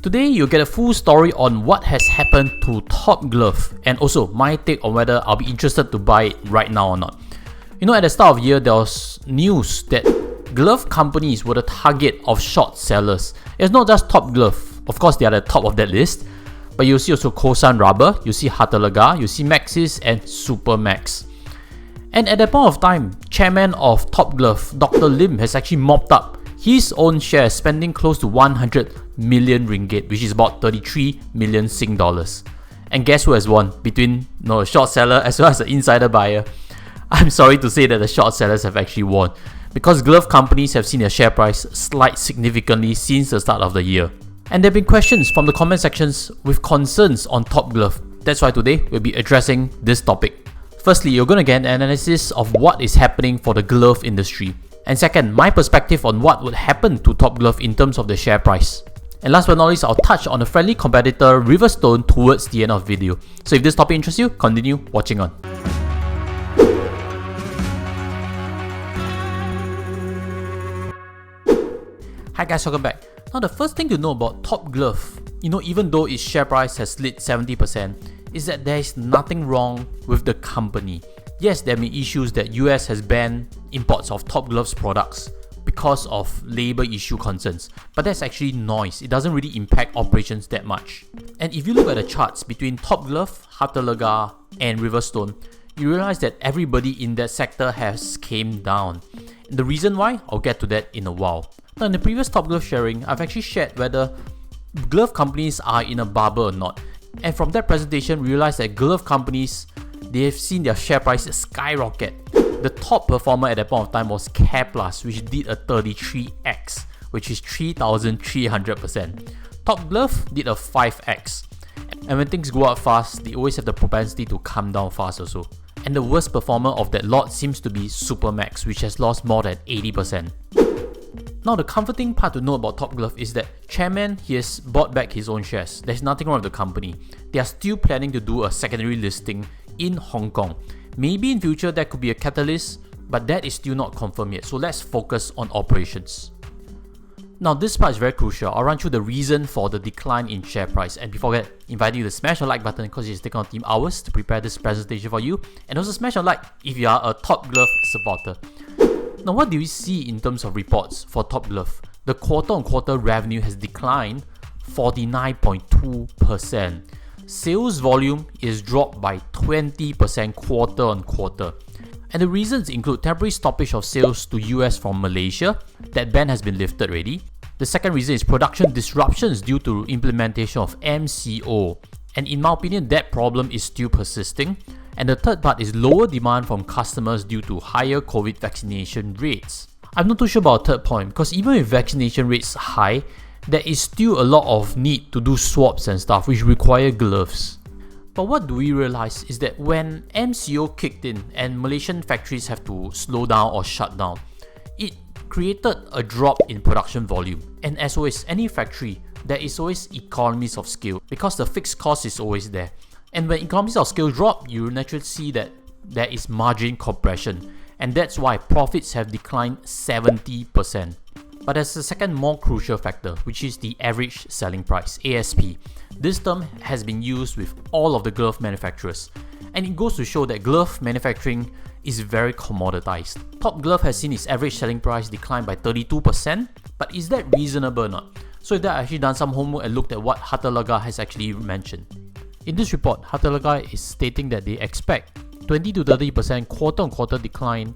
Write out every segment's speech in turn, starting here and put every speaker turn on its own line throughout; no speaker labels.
Today, you'll get a full story on what has happened to Top Glove and also my take on whether I'll be interested to buy it right now or not. At the start of the year, there was news that glove companies were the target of short sellers. It's not just Top Glove. Of course, they are the top of that list. But you'll see also Kosan Rubber, you see Hartalega, you see Maxis and Supermax. And at that point of time, chairman of Top Glove, Dr Lim, has actually mopped up his own shares, spending close to 100 million ringgit, which is about 33 million Sing dollars. And guess who has won between a short seller as well as the insider buyer? I'm sorry to say that the short sellers have actually won, because glove companies have seen their share price slide significantly since the start of the year. And there have been questions from the comment sections with concerns on Top Glove. That's why today we'll be addressing this topic. Firstly, you're going to get an analysis of what is happening for the glove industry. And second, my perspective on what would happen to Top Glove in terms of the share price. And last but not least, I'll touch on a friendly competitor, Riverstone, towards the end of the video. So if this topic interests you, continue watching on. Hi guys, welcome back. Now the first thing to know about Top Glove, even though its share price has slid 70%, is that there is nothing wrong with the company. Yes, there may be issues that US has banned imports of Top Glove's products because of labor issue concerns, but that's actually noise. It doesn't really impact operations that much. And if you look at the charts between Top Glove, Hartalega and Riverstone, you realize that everybody in that sector has came down. And the reason why, I'll get to that in a while. Now in the previous Top Glove sharing, I've actually shared whether glove companies are in a bubble or not. And from that presentation, we realized that glove companies, they have seen their share price skyrocket. The top performer at that point of time was CarePlus, which did a 33x, which is 3,300%. Top Glove did a 5x. And when things go up fast, they always have the propensity to come down fast also. And the worst performer of that lot seems to be Supermax, which has lost more than 80%. Now the comforting part to know about Top Glove is that chairman, he has bought back his own shares. There's nothing wrong with the company. They are still planning to do a secondary listing in Hong Kong. Maybe in future that could be a catalyst, but that is still not confirmed yet. So let's focus on operations. Now this part is very crucial. I'll run through the reason for the decline in share price. And before that, invite you to smash the like button because it's taken our team hours to prepare this presentation for you. And also smash a like if you are a Top Glove supporter. Now what do we see in terms of reports for Top Glove? The quarter-on-quarter revenue has declined 49.2%. Sales volume is dropped by 20% quarter-on-quarter. And the reasons include temporary stoppage of sales to US from Malaysia. That ban has been lifted already. The second reason is production disruptions due to implementation of MCO. And in my opinion, that problem is still persisting. And the third part is lower demand from customers due to higher COVID vaccination rates. I'm not too sure about the third point because even with vaccination rates high, there is still a lot of need to do swabs and stuff which require gloves. But what do we realize is that when MCO kicked in and Malaysian factories have to slow down or shut down, it created a drop in production volume. And as always, any factory, there is always economies of scale because the fixed cost is always there. And when economies of scale drop, you naturally see that there is margin compression. And that's why profits have declined 70%. But there's a second more crucial factor, which is the average selling price, ASP. This term has been used with all of the glove manufacturers. And it goes to show that glove manufacturing is very commoditized. Top Glove has seen its average selling price decline by 32%. But is that reasonable or not? So with that, I've actually done some homework and looked at what Hartalega has actually mentioned. In this report, Hartalega is stating that they expect 20 to 30% quarter-on-quarter decline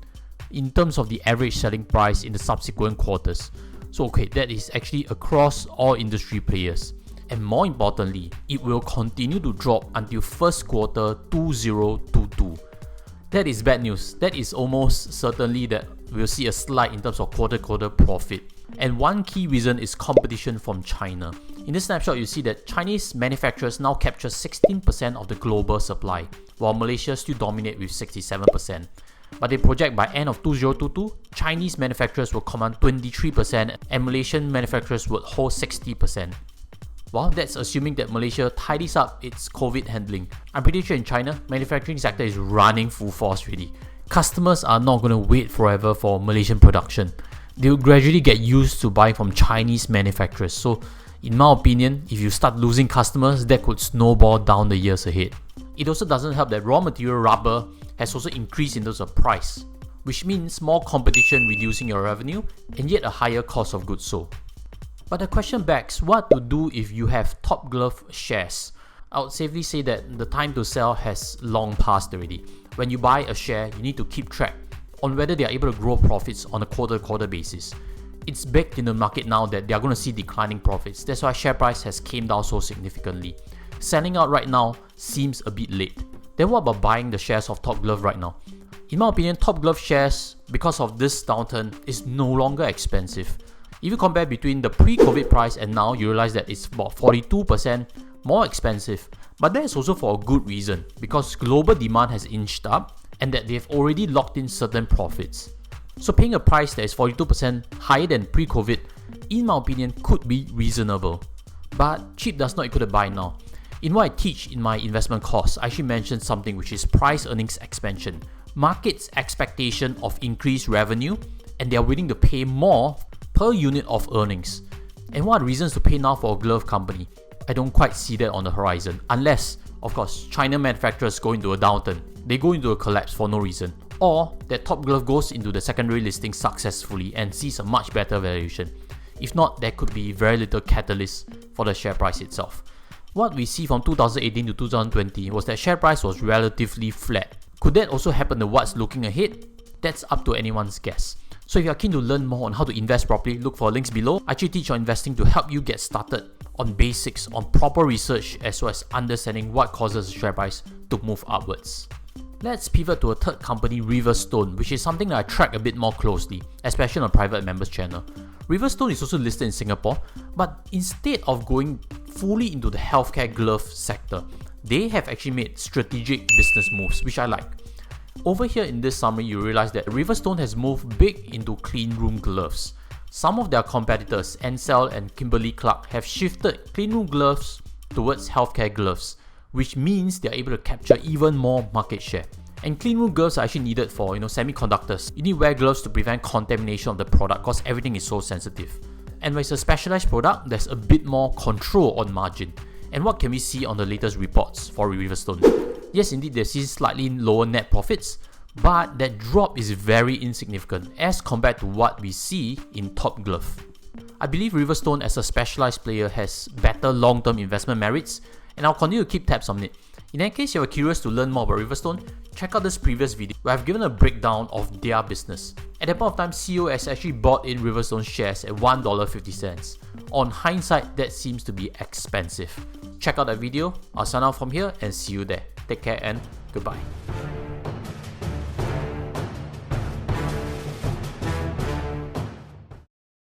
in terms of the average selling price in the subsequent quarters. So okay, that is actually across all industry players. And more importantly, it will continue to drop until first quarter 2022. That is bad news. That is almost certainly that we'll see a slide in terms of quarter-quarter profit. And one key reason is competition from China. In this snapshot, you see that Chinese manufacturers now capture 16% of the global supply, while Malaysia still dominate with 67%. But they project by end of 2022, Chinese manufacturers will command 23% and Malaysian manufacturers will hold 60%. Well, that's assuming that Malaysia tidies up its COVID handling. I'm pretty sure in China, manufacturing sector is running full force really. Customers are not going to wait forever for Malaysian production. They will gradually get used to buying from Chinese manufacturers. So In my opinion, if you start losing customers, that could snowball down the years ahead. It also doesn't help that raw material rubber has also increased in terms of price, which means more competition reducing your revenue and yet a higher cost of goods sold. But the question begs, what to do if you have Top Glove shares? I would safely say that the time to sell has long passed already. When you buy a share, you need to keep track on whether they are able to grow profits on a quarter-to-quarter basis. It's baked in the market now that they are going to see declining profits. That's why share price has came down so significantly. Selling out right now seems a bit late. Then what about buying the shares of Top Glove right now? In my opinion, Top Glove shares, because of this downturn, is no longer expensive. If you compare between the pre-COVID price and now, you realize that it's about 42% more expensive. But that is also for a good reason, because global demand has inched up and that they have already locked in certain profits. So paying a price that is 42% higher than pre-COVID, in my opinion, could be reasonable. But cheap does not equal to buy now. In what I teach in my investment course, I actually mentioned something which is price earnings expansion. Markets' expectation of increased revenue, and they are willing to pay more per unit of earnings. And what are the reasons to pay now for a glove company? I don't quite see that on the horizon, unless, of course, China manufacturers go into a downturn. They go into a collapse for no reason. Or that Top Glove goes into the secondary listing successfully and sees a much better valuation. If not, there could be very little catalyst for the share price itself. What we see from 2018 to 2020 was that share price was relatively flat. Could that also happen to what's looking ahead? That's up to anyone's guess. So if you are keen to learn more on how to invest properly, look for links below. I actually teach on investing to help you get started on basics, on proper research, as well as understanding what causes the share price to move upwards. Let's pivot to a third company, Riverstone, which is something that I track a bit more closely, especially on a private members channel. Riverstone is also listed in Singapore, but instead of going fully into the healthcare glove sector, they have actually made strategic business moves, which I like. Over here in this summary, you realize that Riverstone has moved big into clean room gloves. Some of their competitors, Ansell and Kimberly-Clark, have shifted clean room gloves towards healthcare gloves, which means they are able to capture even more market share. And clean room gloves are actually needed for semiconductors. You need to wear gloves to prevent contamination of the product because everything is so sensitive. And when it's a specialized product, there's a bit more control on margin. And what can we see on the latest reports for Riverstone? Yes, indeed, they see slightly lower net profits, but that drop is very insignificant as compared to what we see in Top Glove. I believe Riverstone as a specialized player has better long-term investment merits, and I'll continue to keep tabs on it. In any case, you are curious to learn more about Riverstone, check out this previous video where I've given a breakdown of their business. At that point of time, CEO has actually bought in Riverstone shares at $1.50. On hindsight, that seems to be expensive. Check out that video. I'll sign out from here and see you there. Take care and goodbye.